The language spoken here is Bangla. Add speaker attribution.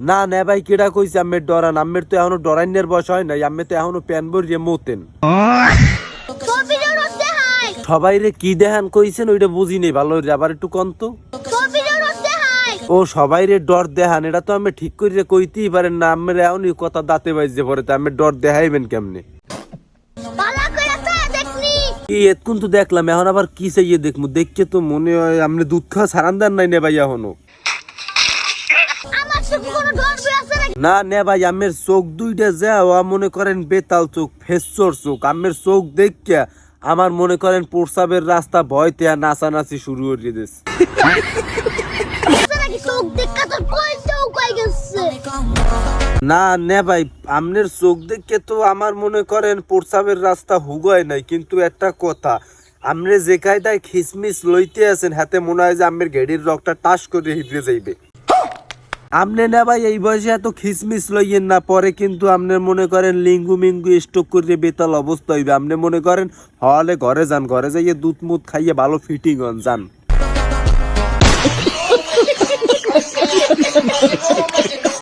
Speaker 1: না না ভাই কেডা কইছে আমের ডরান, আমের তো এখনো ডরাইনের বয়স হয় নাই, আমি তো এখনো প্যান বরিয়ে মতেন। সবাই রে কি দেখান কইছেন ওইটা বুঝি নেই ভালো, আবার একটু কন্ত। ও সবাই রে ডর দেখান, এটা তো আমি ঠিক করে কইতেই পারেন না, আমের এখনই কথা দাঁতে বাইজে পড়ে, আমি ডর দেখাইবেন কেমনে? কি এতক্ষণ তো দেখলাম, এখন আবার কি চাইয়ে দেখবো, দেখকে তো মনে হয় আপনি দুধ খাওয়া সারান দেন নাই নে ভাই এখনো। না নে ভাই আমের চোখ দুইটা যাও মনে করেন বেতাল চোখ, ফেসর চোখ, আমের চোখ দেখে আমার মনে করেন প্রসাবের রাস্তা ভয়তে আর নাচানাচি শুরু করে দিয়েছে। না নে ভাই আমনের চোখ দেখে তো আমার মনে করেন প্রসাবের রাস্তা হুগায় নাই, কিন্তু একটা কথা, আমনে যে কায়দায় খিসমিস লইতে আছেন হাতে মনে হয় যে আমের গেড়ির রকটা টাস করে হিটে যাইবে। আমনে না ভাই এই বয়সে এত খিসমিস লইয়েন না, পরে কিন্তু আমনে মনে করেন লিঙ্গু মিঙ্গু স্টক করে বেতাল অবস্থা হইবে। আমনে মনে করেন হলে ঘরে যান, ঘরে যাইয়ে দুধ মুধ খাইয়ে ভালো ফিটিং হন যান।